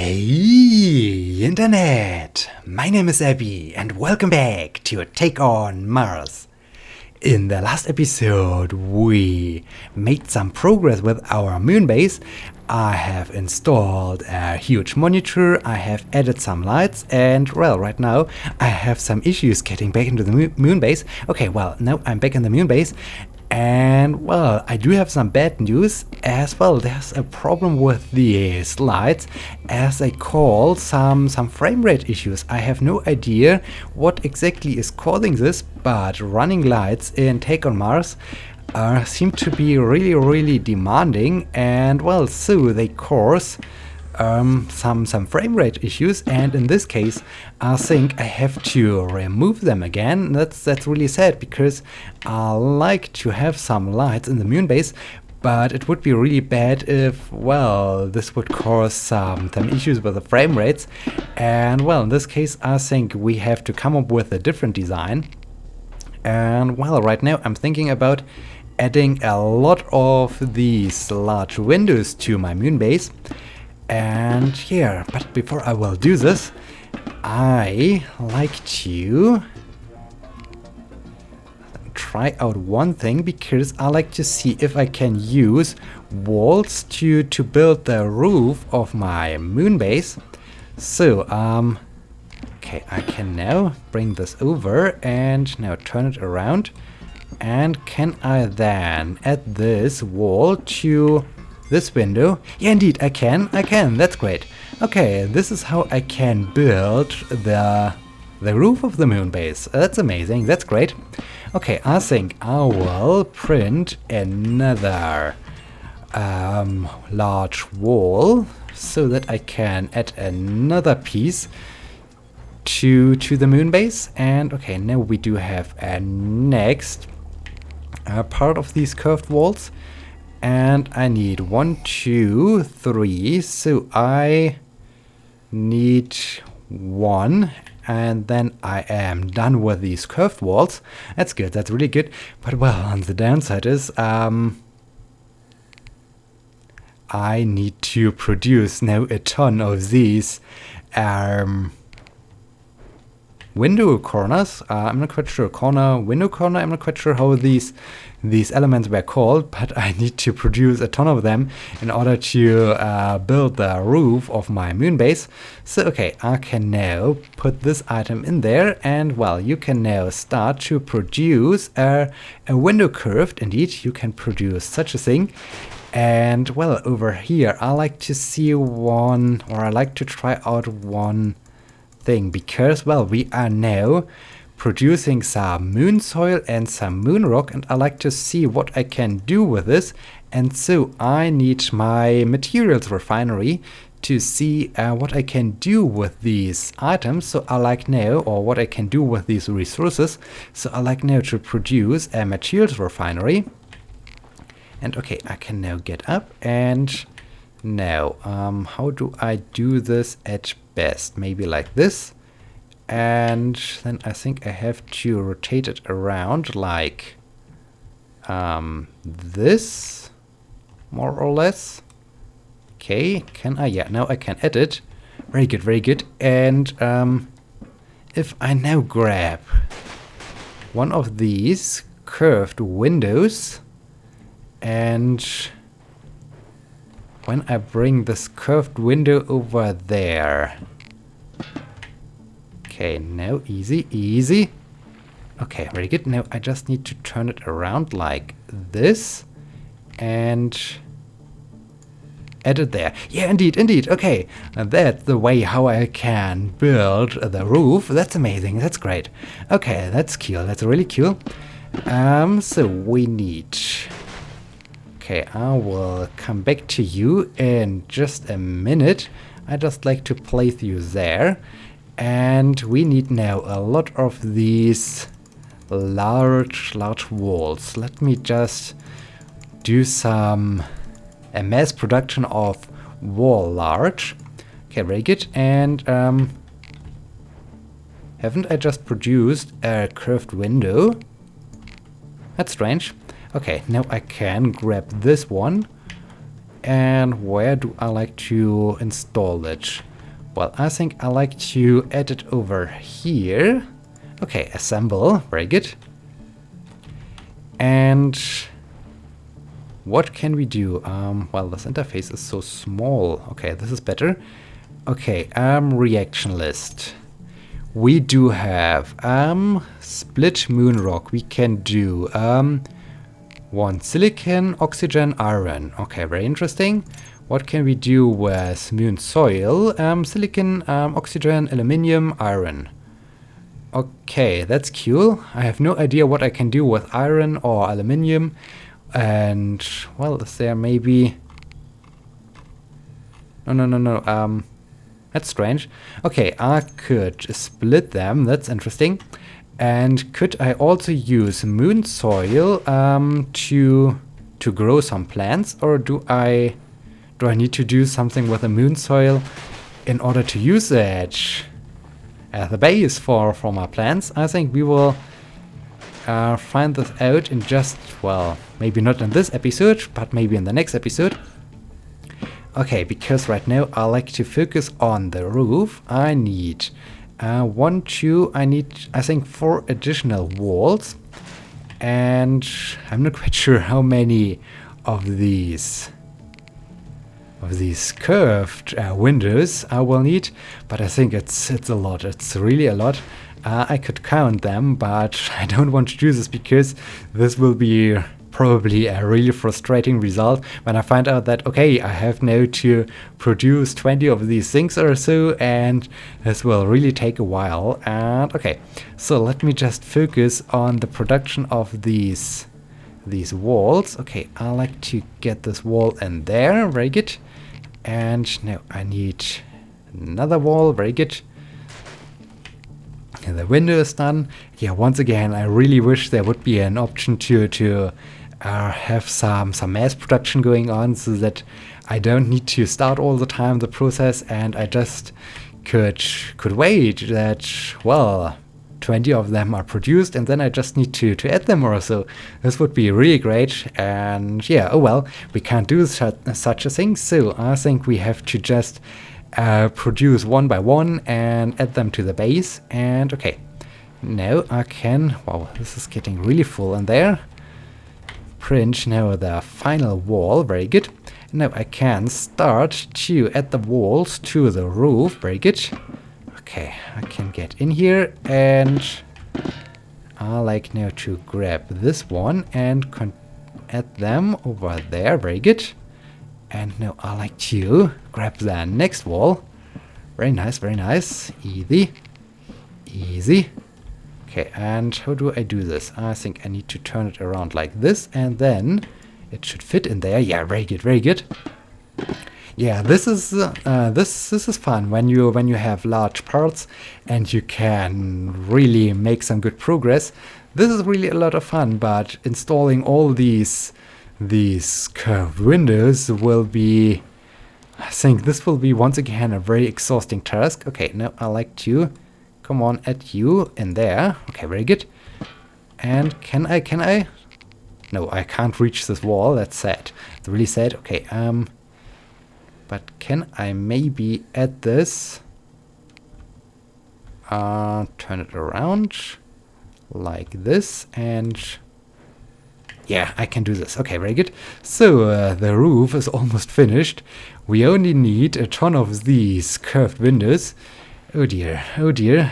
Hey Internet! My name is Abby and welcome back to Take on Mars. In the last episode we made some progress with our moon base. I have installed a huge monitor, I have added some lights, and well, right now I have some issues getting back into the moon base. Okay, well, now I'm back in the moon base. And well, I do have some bad news as well. There's a problem with the slides, as they call some frame rate issues. I have no idea what exactly is causing this, but running lights in Take on Mars seem to be really demanding, and well, so they cause some frame rate issues, and in this case I think I have to remove them again. That's really sad, because I like to have some lights in the moon base, but it would be really bad if, well, this would cause some issues with the frame rates. And well, in this case I think we have to come up with a different design. And well, right now I'm thinking about adding a lot of these large windows to my moon base. And here, but before I will do this, I like to try out one thing, because I like to see if I can use walls to build the roof of my moon base. So, okay, I can now bring this over and now turn it around. And can I then add this wall to this window? Yeah, indeed, I can, that's great. Okay, this is how I can build the roof of the moon base. That's amazing, that's great. Okay, I think I will print another large wall so that I can add another piece to the moon base. And okay, now we do have a next part of these curved walls. And I need 1, 2, 3, so I need 1, and then I am done with these curved walls. That's good, that's really good. But well, on the downside is I need to produce now a ton of these window corners. I'm not quite sure, window corner, I'm not quite sure how these elements were called, but I need to produce a ton of them in order to build the roof of my moon base. So okay, I can now put this item in there, and well, you can now start to produce a window curved. Indeed, you can produce such a thing. And well, over here I like to see one, or I like to try out one thing, because well, we are now producing some moon soil and some moon rock, and I like to see what I can do with this. And so I need my materials refinery to see what I can do with these items. So I like now, or what I can do with these resources. So I like now to produce a materials refinery. And okay, I can now get up, and now how do I do this at best? Maybe like this. And then I think I have to rotate it around like this, more or less. Okay, can I? Yeah, now I can edit. Very good, very good. And if I now grab one of these curved windows, and when I bring this curved window over there. Okay, now easy. Okay, very good. Now I just need to turn it around like this and add it there. Yeah, indeed. Okay, that's the way how I can build the roof. That's amazing. That's great. Okay, that's cool. That's really cool. So we need... Okay, I will come back to you in just a minute. I just like to place you there. And we need now a lot of these large walls. Let me just do a mass production of wall large. Okay, very good. And haven't I just produced a curved window? That's strange. Okay, now I can grab this one. And where do I like to install it? Well, I think I like to add it over here. Okay, assemble. Very good. And what can we do? Well, this interface is so small. Okay, this is better. Okay, reaction list. We do have split moon rock. We can do 1 silicon, oxygen, iron. Okay, very interesting. What can we do with moon soil? Silicon, oxygen, aluminium, iron. Okay, that's cool. I have no idea what I can do with iron or aluminium. And, well, is there maybe... No. That's strange. Okay, I could split them. That's interesting. And could I also use moon soil to grow some plants? Or do I need to do something with the moon soil in order to use it as the base for my plants? I think we will find this out in just, well, maybe not in this episode, but maybe in the next episode. Okay, because right now I like to focus on the roof. I need I need, I think, 4 additional walls. And I'm not quite sure how many of these curved windows I will need, but I think it's a lot. It's really a lot. I could count them, but I don't want to do this because this will be probably a really frustrating result when I find out that, okay, I have now to produce 20 of these things or so, and this will really take a while. And okay, so let me just focus on the production of these walls. Okay, I like to get this wall in there. Very good. And now I need another wall. Very good. And the window is done. Yeah, once again, I really wish there would be an option to have some mass production going on, so that I don't need to start all the time the process, and I just could wait that, well, 20 of them are produced, and then I just need to add them or so. This would be really great. And yeah, oh well, we can't do such a thing, so I think we have to just produce one by one and add them to the base. And okay, now I can, wow, this is getting really full in there. Print now the final wall. Very good. Now I can start to add the walls to the roof. Very good. Okay, I can get in here, and I like now to grab this one and add them over there. Very good. And now I like to grab the next wall. Very nice, very nice. Easy. Easy. Okay, and how do I do this? I think I need to turn it around like this, and then it should fit in there. Yeah, very good, very good. Yeah, this is this is fun when you have large parts and you can really make some good progress. This is really a lot of fun, but installing all these curved windows will be, I think this will be once again a very exhausting task. Okay, now I like to come on at you in there. Okay, very good. And can I? No, I can't reach this wall. That's sad. It's really sad. Okay, but can I maybe add this? Turn it around like this, and yeah, I can do this. Okay, very good. So the roof is almost finished. We only need a ton of these curved windows. Oh dear,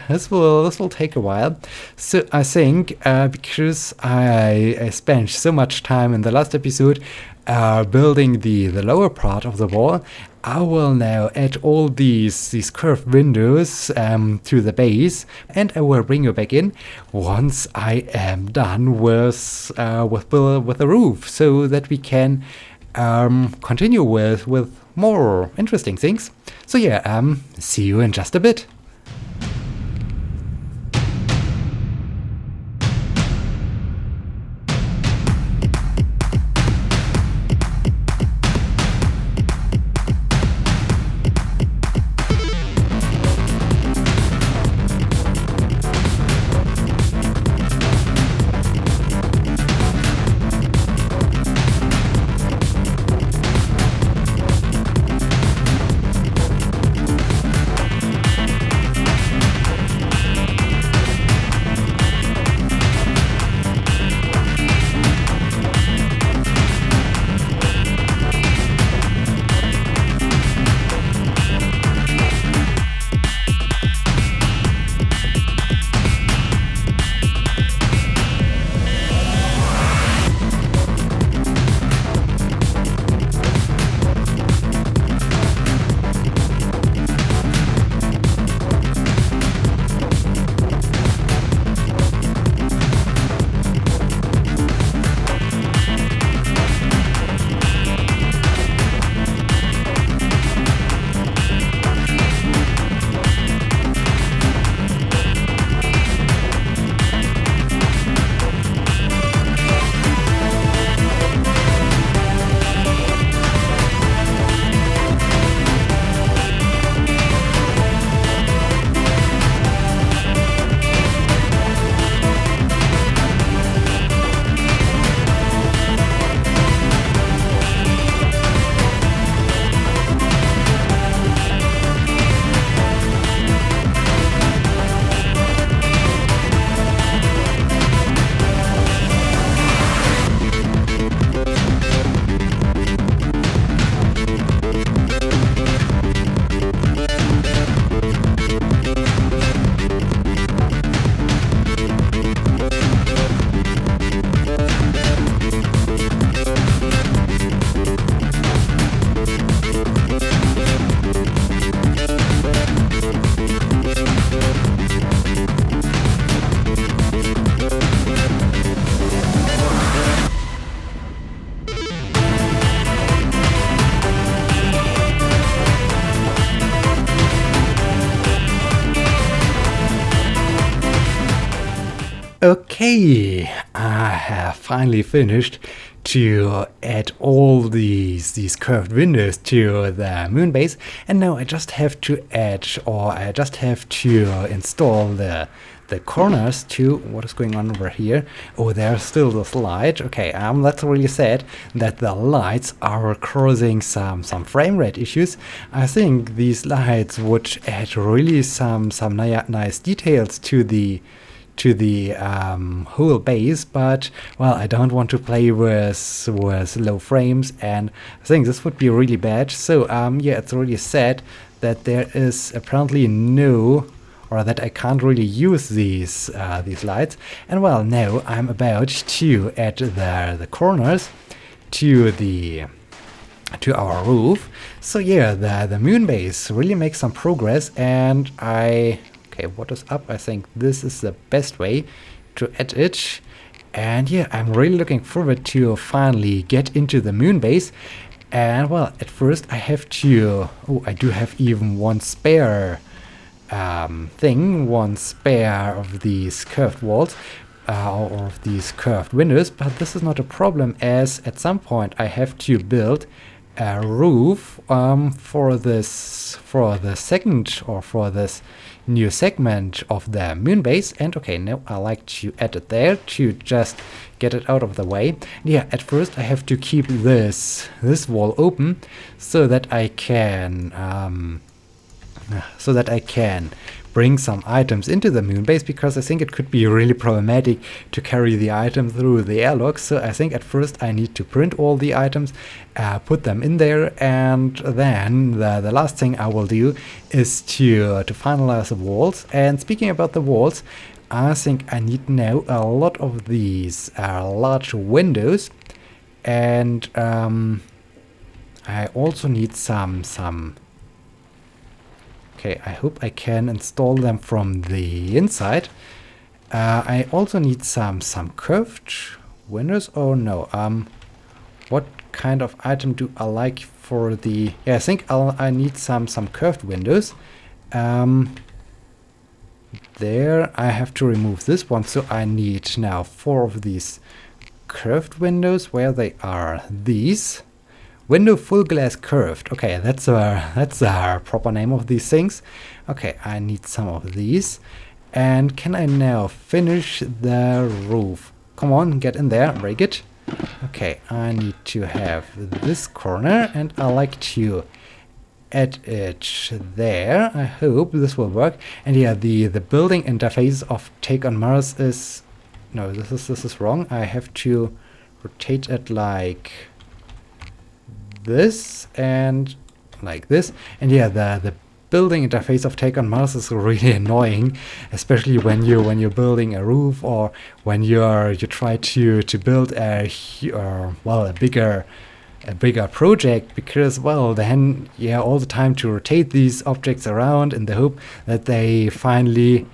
this will take a while. So I think because I spent so much time in the last episode building the lower part of the wall, I will now add all these curved windows to the base, and I will bring you back in once I am done with the roof, so that we can continue with more interesting things. So yeah, see you in just a bit. Okay, I have finally finished to add all these curved windows to the moon base, and now I just have to add, or I just have to install the corners to what is going on over here. Oh, there's still this light. Okay, that's really sad that the lights are causing some frame rate issues. I think these lights would add really some nice details to the whole base, but well, I don't want to play with low frames, and I think this would be really bad. So yeah, it's really sad that there is apparently no, or that I can't really use these lights. And well, now I'm about to add the corners to our roof. So yeah, the moon base really makes some progress, and okay, what is up? I think this is the best way to add it. And yeah, I'm really looking forward to finally get into the moon base. And well, at first I have to... Oh, I do have even one spare one spare of these curved walls. Or of these curved windows. But this is not a problem, as at some point I have to build a roof for this new segment of the moon base. And okay, now I like to add it there to just get it out of the way. Yeah, at first I have to keep this wall open so that I can bring some items into the moon base, because I think it could be really problematic to carry the item through the airlock. So I think at first I need to print all the items, put them in there, and then the last thing I will do is to finalize the walls. And speaking about the walls, I think I need now a lot of these large windows, and I also need some. Okay, I hope I can install them from the inside. I also need some curved windows. Oh no, what kind of item do I like for the... Yeah, I think I need some curved windows. There, I have to remove this one, so I need now 4 of these curved windows. Where they are, these. Window full glass curved. Okay, that's our proper name of these things. Okay, I need some of these. And can I now finish the roof? Come on, get in there, break it. Okay, I need to have this corner, and I like to add it there. I hope this will work. And yeah, the building interface of Take on Mars is... No, this is wrong. I have to rotate it like this and like this. And yeah, the building interface of Take on Mars is really annoying, especially when you're building a roof, or when you try to build a bigger project, because well, then yeah, all the time to rotate these objects around in the hope that they finally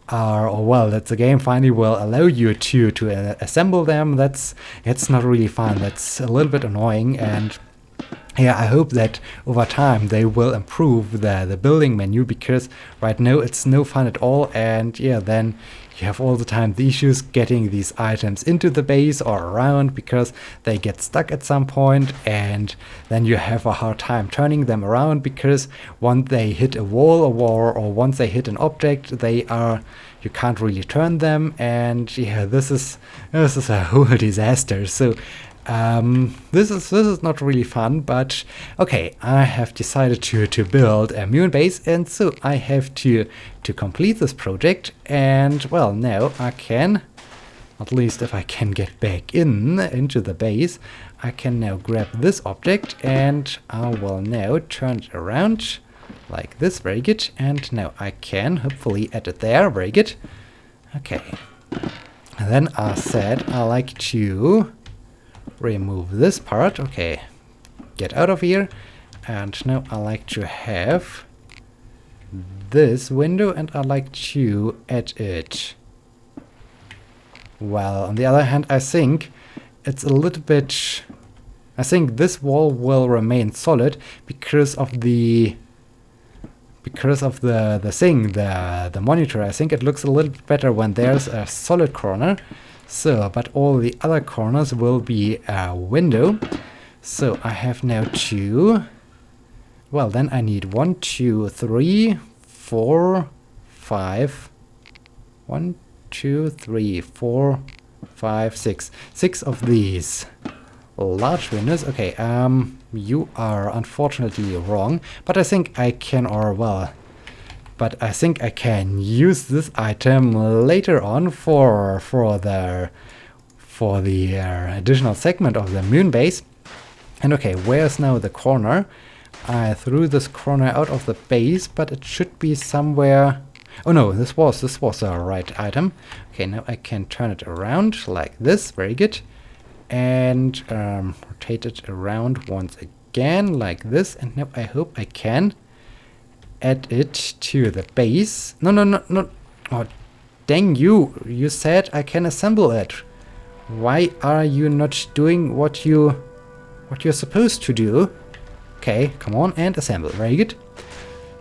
are, or well, that the game finally will allow you to assemble them. It's not really fun. That's a little bit annoying. And yeah, I hope that over time they will improve the building menu, because right now it's no fun at all. And yeah, then you have all the time the issues getting these items into the base or around, because they get stuck at some point, and then you have a hard time turning them around, because once they hit a wall or once they hit an object, you can't really turn them. And yeah, this is a whole disaster. So this is not really fun, but okay, I have decided to build a moon base, and so I have to complete this project. And well, now I can, at least if I can get back into the base, I can now grab this object, and I will now turn it around like this. Very good. And now I can hopefully add it there. Very good. Okay, and then I said I like to remove this part. Okay, get out of here. And now I like to have this window, and I like to add it. Well, on the other hand, I think it's a little bit... I think this wall will remain solid because of the because of the monitor, I think it looks a little better when there's a solid corner. So, but all the other corners will be a window. So I have now 2. Well, then I need 1, 2, 3, 4, 5. 1, 2, 3, 4, 5, 6. 6 of these large windows. Okay, you are unfortunately wrong, but I think I can, but I think I can use this item later on for the additional segment of the moon base. And okay, where's now the corner? I threw this corner out of the base, but it should be somewhere. Oh no, this was the right item. Okay, now I can turn it around like this. Very good. And rotate it around once again like this. And now I hope I can add it to the base. No. Oh, dang you. You said I can assemble it. Why are you not doing what you're supposed to do? Okay, come on and assemble. Very good.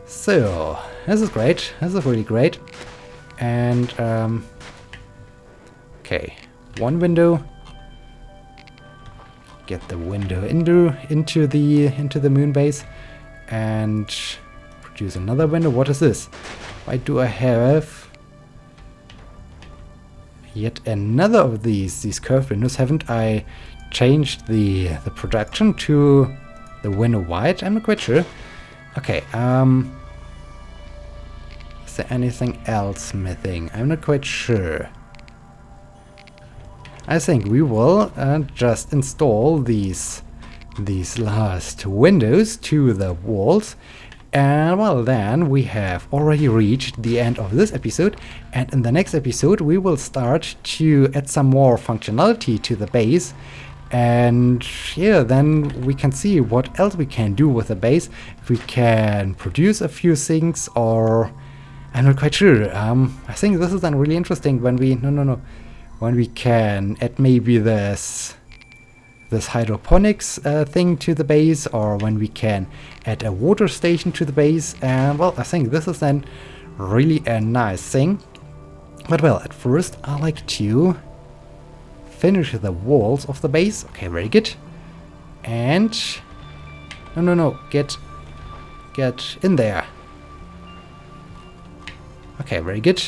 So, this is great. This is really great. And, okay, 1 window. Get the window into the moon base. And produce another window. What is this? Why do I have yet another of these curved windows? Haven't I changed the production to the window white? I'm not quite sure. Okay, is there anything else missing? I'm not quite sure. I think we will just install these last windows to the walls. And well, then we have already reached the end of this episode, and in the next episode we will start to add some more functionality to the base. And yeah, then we can see what else we can do with the base. If we can produce a few things, or I'm not quite sure. I think this is then really interesting when we when we can add maybe this hydroponics thing to the base, or when we can add a water station to the base. And well, I think this is then really a nice thing. But well, at first I like to finish the walls of the base. Okay, very good. And no, get in there. Okay, very good.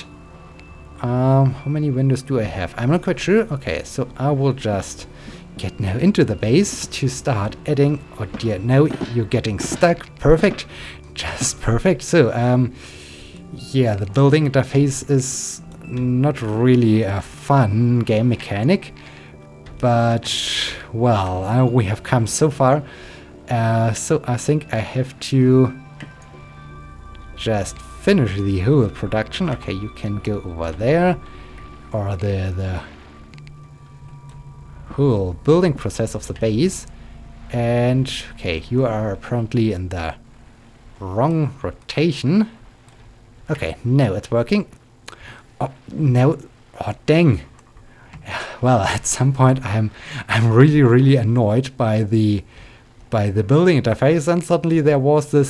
How many windows do I have? I'm not quite sure. Okay, so I will just get now into the base to start adding. Oh dear, now you're getting stuck. Perfect, just perfect. So yeah, the building interface is not really a fun game mechanic, but well, we have come so far. So I think I have to just finish the whole production. Okay, you can go over there, or the whole building process of the base. And okay, you are apparently in the wrong rotation. Okay, now it's working. Oh, no. Oh, dang. Well, at some point I'm really annoyed by the building interface, and suddenly there was a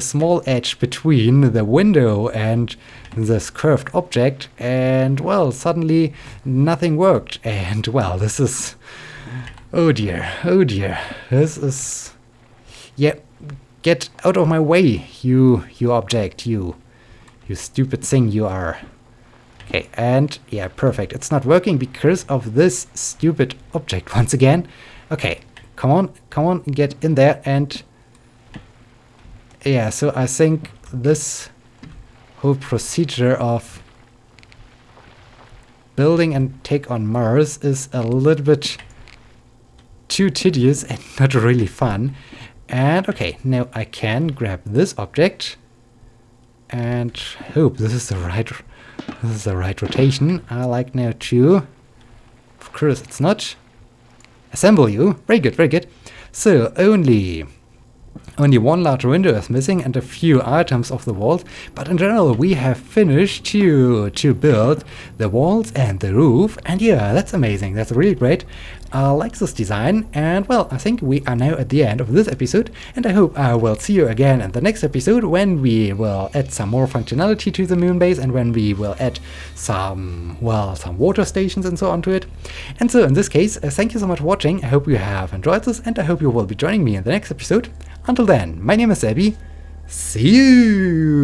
small edge between the window and this curved object, and well, suddenly nothing worked. And well, this is, oh dear, this is, yeah, get out of my way, you object, you stupid thing you are. Okay, and yeah, perfect. It's not working because of this stupid object once again. Okay, come on, get in there. And yeah, so I think this whole procedure of building and take on Mars is a little bit too tedious and not really fun. And okay, now I can grab this object and hope this is the right rotation. I like now to, of course it's not, assemble you. Very good. So only one large window is missing and a few items of the walls, but in general we have finished to build the walls and the roof. And yeah, that's amazing, that's really great. like this design. And well, I think we are now at the end of this episode, and I hope I will see you again in the next episode when we will add some more functionality to the moon base and when we will add some water stations and so on to it. And so in this case, thank you so much for watching. I hope you have enjoyed this, and I hope you will be joining me in the next episode. Until then, my name is Abby. See you!